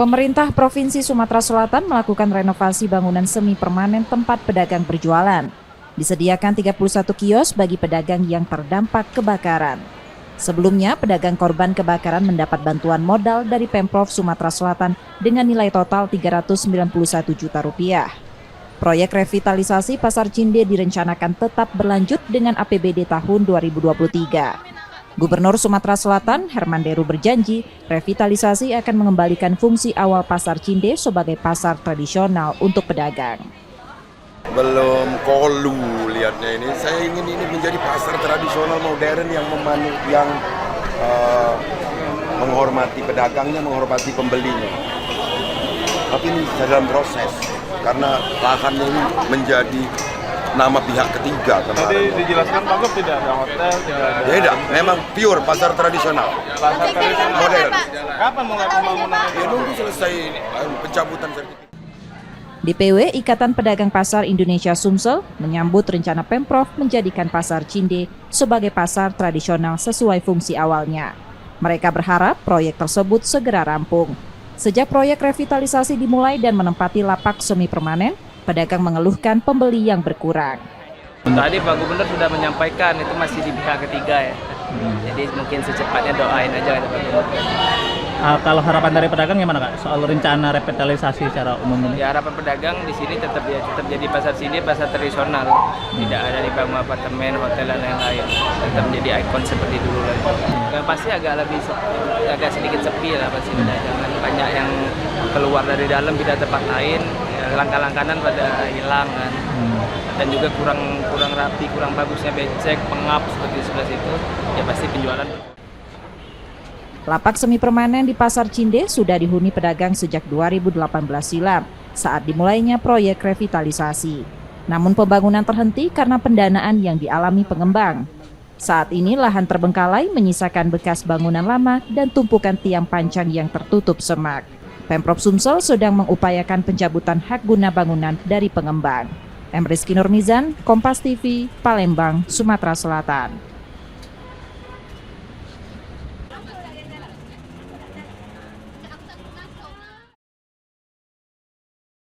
Pemerintah Provinsi Sumatera Selatan melakukan renovasi bangunan semi permanen tempat pedagang berjualan. Disediakan 31 kios bagi pedagang yang terdampak kebakaran. Sebelumnya, pedagang korban kebakaran mendapat bantuan modal dari Pemprov Sumatera Selatan dengan nilai total Rp391 juta. Proyek revitalisasi Pasar Cinde direncanakan tetap berlanjut dengan APBD tahun 2023. Gubernur Sumatera Selatan, Herman Deru berjanji, revitalisasi akan mengembalikan fungsi awal Pasar Cinde sebagai pasar tradisional untuk pedagang. Belum kolu lihatnya ini. Saya ingin ini menjadi pasar tradisional modern yang menghormati pedagangnya, menghormati pembelinya. Tapi ini dalam proses karena lahannya ini menjadi nama pihak ketiga kemarin. Tadi dijelaskan Pak Gub tidak ada hotel, tidak ada. Tidak, memang pure pasar tradisional. Pasar tradisional modern. Kapan mulai pembangunannya? Ya nunggu selesai pencabutan sertifikat. DPW Ikatan Pedagang Pasar Indonesia Sumsel menyambut rencana Pemprov menjadikan Pasar Cinde sebagai pasar tradisional sesuai fungsi awalnya. Mereka berharap proyek tersebut segera rampung. Sejak proyek revitalisasi dimulai dan menempati lapak semi permanen, pedagang mengeluhkan pembeli yang berkurang. Tadi Pak Gubernur sudah menyampaikan itu masih di pihak ketiga ya. Jadi mungkin secepatnya doain aja Pak Gubernur. Kalau harapan dari pedagang gimana Kak soal rencana revitalisasi secara umum ini? Ya harapan pedagang di sini tetap jadi pasar sini pasar tradisional. Tidak ada dibangun apartemen, hotel dan lain-lain. Tetap menjadi ikon seperti dulu lagi. Yang pasti agak sedikit sepi lah pasti pedagangan. Banyak yang keluar dari dalam pindah tempat lain. Ya, langkah-langkahan pada hilang kan. Dan juga kurang rapi, kurang bagusnya becek, pengap seperti sebelah situ. Ya pasti penjualan. Lapak semi permanen di Pasar Cinde sudah dihuni pedagang sejak 2018 silam saat dimulainya proyek revitalisasi. Namun pembangunan terhenti karena pendanaan yang dialami pengembang. Saat ini lahan terbengkalai menyisakan bekas bangunan lama dan tumpukan tiang pancang yang tertutup semak. Pemprov Sumsel sedang mengupayakan pencabutan hak guna bangunan dari pengembang. Rizky Nurmizan, Kompas TV, Palembang, Sumatera Selatan.